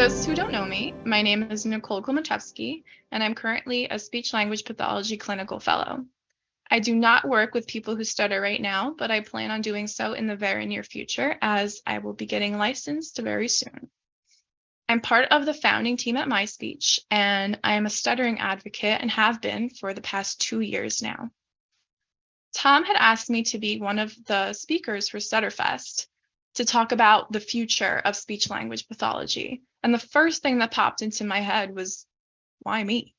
those who don't know me, my name is Nicole Kulmaczewski, and I'm currently a speech-language pathology clinical fellow. I do not work with people who stutter right now, but I plan on doing so in the very near future, as I will be getting licensed very soon. I'm part of the founding team at MySpeech, and I am a stuttering advocate and have been for the past 2 years now. Tom had asked me to be one of the speakers for StutterFest to talk about the future of speech-language pathology. And the first thing that popped into my head was, why me?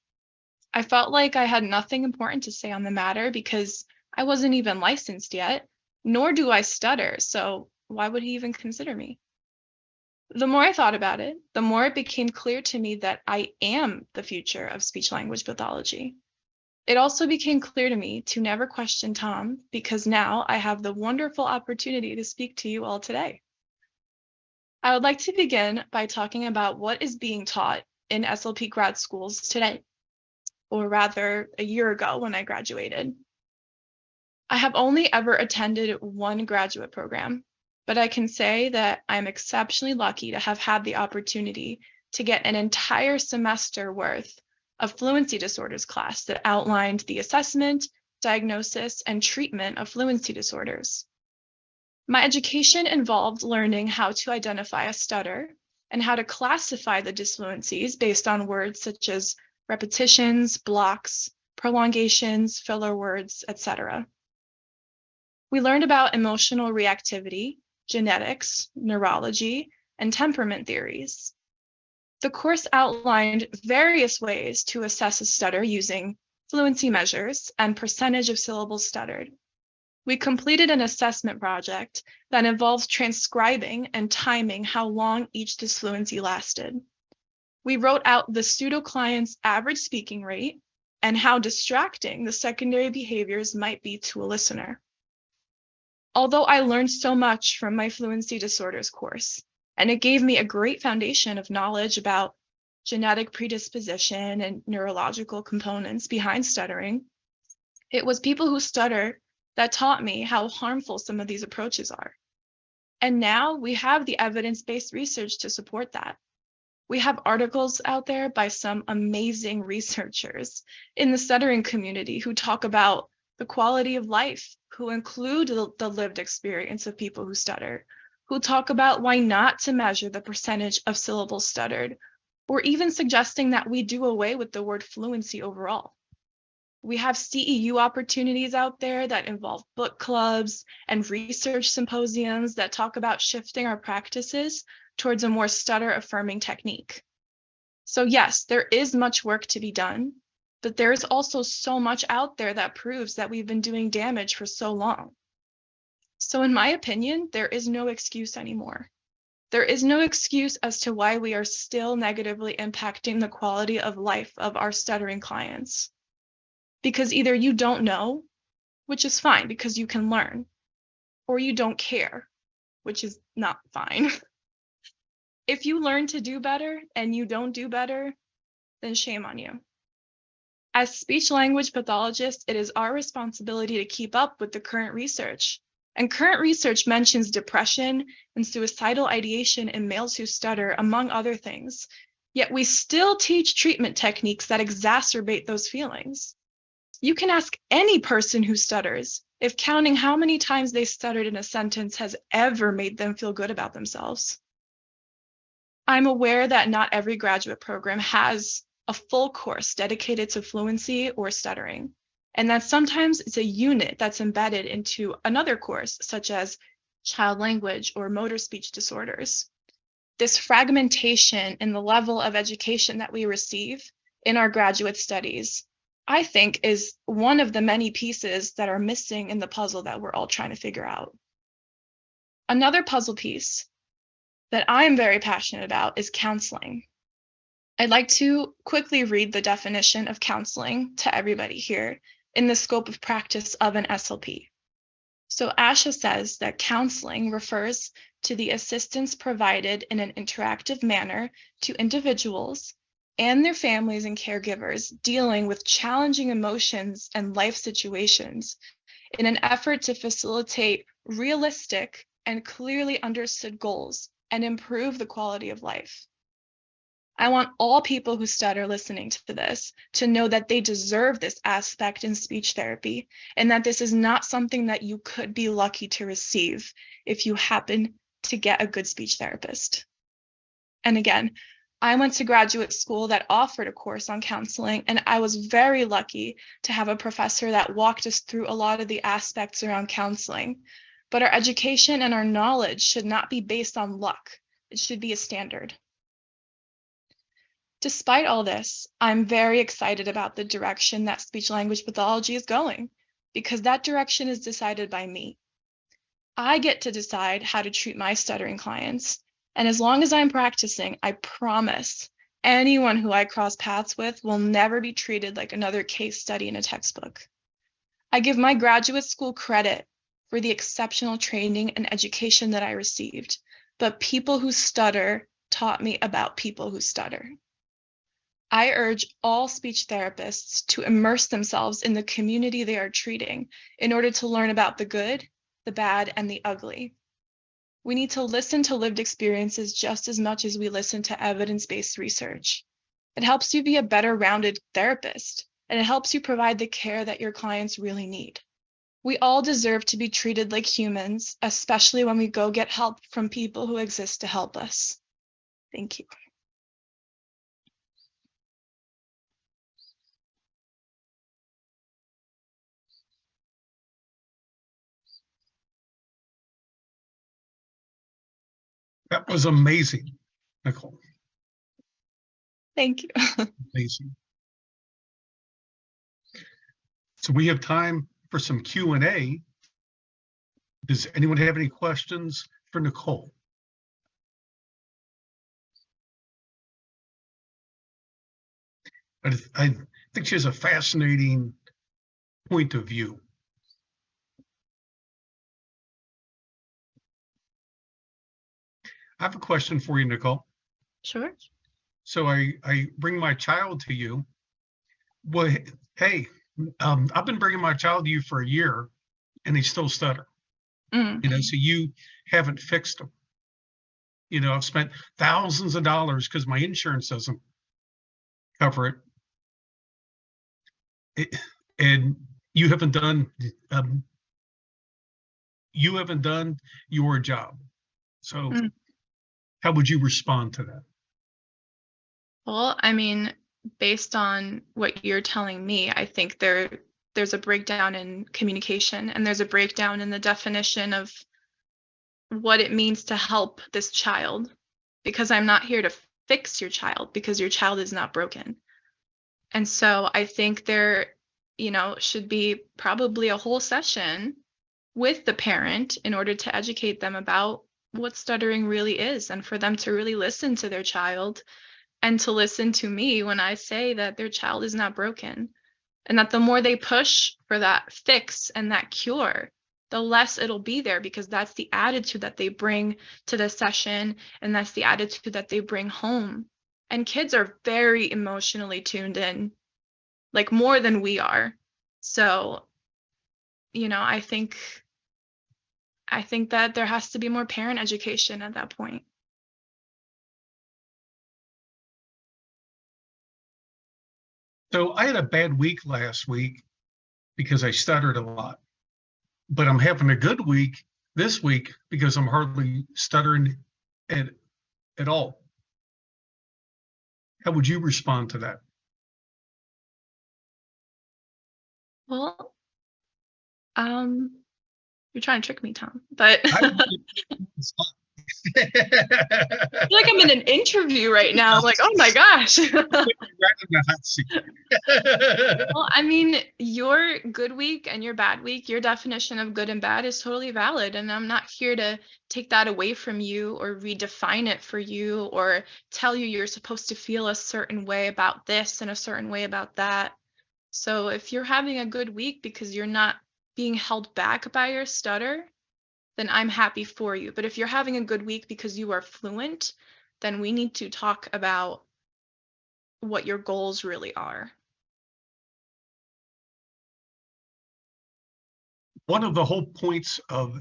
I felt like I had nothing important to say on the matter because I wasn't even licensed yet, nor do I stutter, so why would he even consider me? The more I thought about it, the more it became clear to me that I am the future of speech-language pathology. It also became clear to me to never question Tom because now I have the wonderful opportunity to speak to you all today. I would like to begin by talking about what is being taught in SLP grad schools today, or rather a year ago when I graduated. I have only ever attended one graduate program, but I can say that I'm exceptionally lucky to have had the opportunity to get an entire semester worth of fluency disorders class that outlined the assessment, diagnosis, and treatment of fluency disorders. My education involved learning how to identify a stutter and how to classify the disfluencies based on words such as repetitions, blocks, prolongations, filler words, etc. We learned about emotional reactivity, genetics, neurology, and temperament theories. The course outlined various ways to assess a stutter using fluency measures and percentage of syllables stuttered. We completed an assessment project that involves transcribing and timing how long each disfluency lasted. We wrote out the pseudo-client's average speaking rate and how distracting the secondary behaviors might be to a listener. Although I learned so much from my fluency disorders course, and it gave me a great foundation of knowledge about genetic predisposition and neurological components behind stuttering, it was people who stutter that taught me how harmful some of these approaches are. And now we have the evidence-based research to support that. We have articles out there by some amazing researchers in the stuttering community who talk about the quality of life, who include the lived experience of people who stutter, who talk about why not to measure the percentage of syllables stuttered, or even suggesting that we do away with the word fluency overall. We have CEU opportunities out there that involve book clubs and research symposiums that talk about shifting our practices towards a more stutter-affirming technique. So yes, there is much work to be done, but there is also so much out there that proves that we've been doing damage for so long. So in my opinion, there is no excuse anymore. There is no excuse as to why we are still negatively impacting the quality of life of our stuttering clients. Because either you don't know, which is fine because you can learn, or you don't care, which is not fine. If you learn to do better and you don't do better, then shame on you. As speech-language pathologists, it is our responsibility to keep up with the current research. And current research mentions depression and suicidal ideation in males who stutter, among other things. Yet we still teach treatment techniques that exacerbate those feelings. You can ask any person who stutters if counting how many times they stuttered in a sentence has ever made them feel good about themselves. I'm aware that not every graduate program has a full course dedicated to fluency or stuttering, and that sometimes it's a unit that's embedded into another course, such as child language or motor speech disorders. This fragmentation in the level of education that we receive in our graduate studies, I think, is one of the many pieces that are missing in the puzzle that we're all trying to figure out. Another puzzle piece that I'm very passionate about is counseling. I'd like to quickly read the definition of counseling to everybody here in the scope of practice of an SLP. So ASHA says that counseling refers to the assistance provided in an interactive manner to individuals and their families and caregivers dealing with challenging emotions and life situations in an effort to facilitate realistic and clearly understood goals and improve the quality of life. I want all people who stutter listening to this to know that they deserve this aspect in speech therapy, and that this is not something that you could be lucky to receive if you happen to get a good speech therapist. And again, I went to graduate school that offered a course on counseling, and I was very lucky to have a professor that walked us through a lot of the aspects around counseling. But our education and our knowledge should not be based on luck. It should be a standard. Despite all this, I'm very excited about the direction that speech-language pathology is going, because that direction is decided by me. I get to decide how to treat my stuttering clients, and as long as I'm practicing, I promise anyone who I cross paths with will never be treated like another case study in a textbook. I give my graduate school credit for the exceptional training and education that I received, but people who stutter taught me about people who stutter. I urge all speech therapists to immerse themselves in the community they are treating in order to learn about the good, the bad, and the ugly. We need to listen to lived experiences just as much as we listen to evidence-based research. It helps you be a better rounded therapist, and it helps you provide the care that your clients really need. We all deserve to be treated like humans, especially when we go get help from people who exist to help us. Thank you. That was amazing, Nicole. Thank you. Amazing. So we have time for some Q&A. Does anyone have any questions for Nicole? I think she has a fascinating point of view. I have a question for you, Nicole. Sure. So I bring my child to you. Well, hey, I've been bringing my child to you for a year, and they still stutter. Mm. You know, so you haven't fixed them. You know, I've spent thousands of dollars because my insurance doesn't cover it. And you haven't done your job. So how would you respond to that? Well, I mean, based on what you're telling me, I think there's a breakdown in communication, and there's a breakdown in the definition of what it means to help this child, because I'm not here to fix your child, because your child is not broken. And so I think there, should be probably a whole session with the parent in order to educate them about what stuttering really is, and for them to really listen to their child and to listen to me when I say that their child is not broken, and that the more they push for that fix and that cure, the less it'll be there, because that's the attitude that they bring to the session, and that's the attitude that they bring home. And kids are very emotionally tuned in, like more than we are. So, I think that there has to be more parent education at that point. So I had a bad week last week because I stuttered a lot, but I'm having a good week this week because I'm hardly stuttering at all. How would you respond to that? Well, you're trying to trick me, Tom, but I feel like I'm in an interview right now. I'm like, oh my gosh. Well, I mean, your good week and your bad week, your definition of good and bad is totally valid. And I'm not here to take that away from you or redefine it for you or tell you you're supposed to feel a certain way about this and a certain way about that. So if you're having a good week because you're not being held back by your stutter, then I'm happy for you. But if you're having a good week because you are fluent, then we need to talk about what your goals really are. One of the whole points of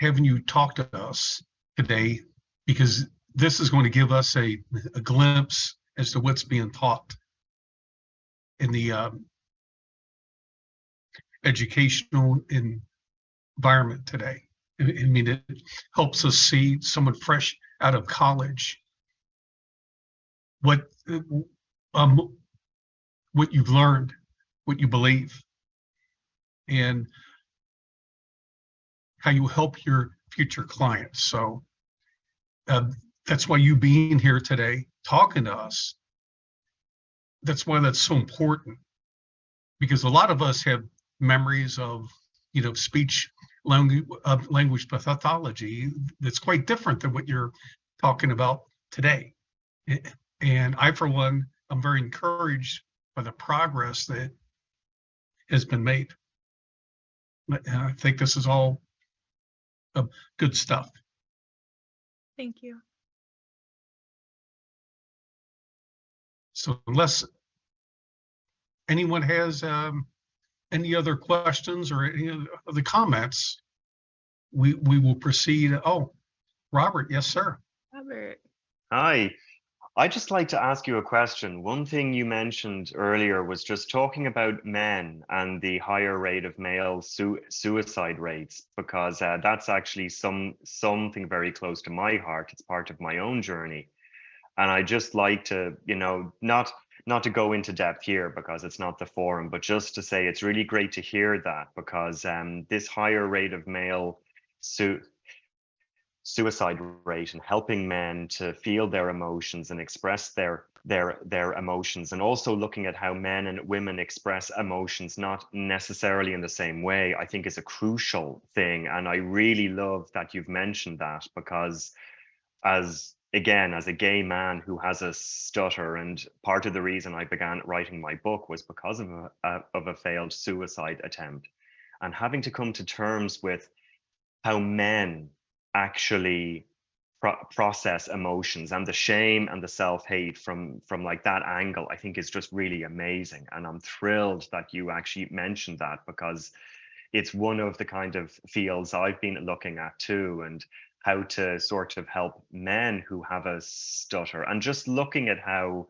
having you talk to us today, because this is going to give us a glimpse as to what's being taught in the educational environment today. I mean, it helps us see someone fresh out of college, what you've learned, what you believe, and how you help your future clients. So that's why you being here today, talking to us, that's why that's so important. Because a lot of us have memories of, speech language pathology that's quite different than what you're talking about today. And I, for one, I'm very encouraged by the progress that has been made. And I think this is all good stuff. Thank you. So unless anyone has any other questions or any other comments, we will proceed. Oh, Robert, yes, sir. Robert. Hi. I'd just like to ask you a question. One thing you mentioned earlier was just talking about men and the higher rate of male suicide rates, because that's actually something very close to my heart. It's part of my own journey. And I just like to, not to go into depth here because it's not the forum, but just to say it's really great to hear that, because this higher rate of male suicide rate and helping men to feel their emotions and express their emotions, and also looking at how men and women express emotions not necessarily in the same way, I think is a crucial thing. And I really love that you've mentioned that, because as a gay man who has a stutter, and part of the reason I began writing my book was because of a failed suicide attempt, and having to come to terms with how men actually process emotions and the shame and the self-hate from like that angle, I think is just really amazing. And I'm thrilled that you actually mentioned that, because it's one of the kind of fields I've been looking at too, and how to sort of help men who have a stutter, and just looking at how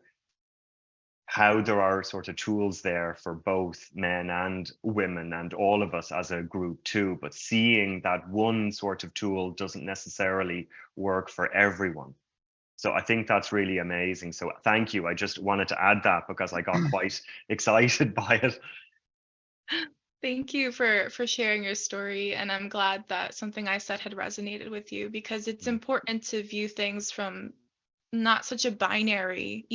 there are sort of tools there for both men and women and all of us as a group too, but seeing that one sort of tool doesn't necessarily work for everyone. So I think that's really amazing. So thank you. I just wanted to add that because I got quite excited by it. Thank you for sharing your story, and I'm glad that something I said had resonated with you, because it's important to view things from not such a binary,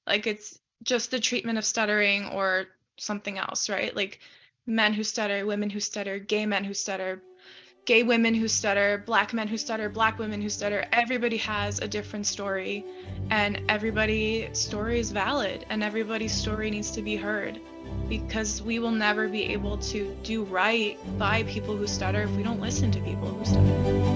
like it's just the treatment of stuttering or something else, right? Like men who stutter, women who stutter, gay men who stutter, gay women who stutter, black men who stutter, black women who stutter. Everybody has a different story, and everybody's story is valid, and everybody's story needs to be heard, because we will never be able to do right by people who stutter if we don't listen to people who stutter.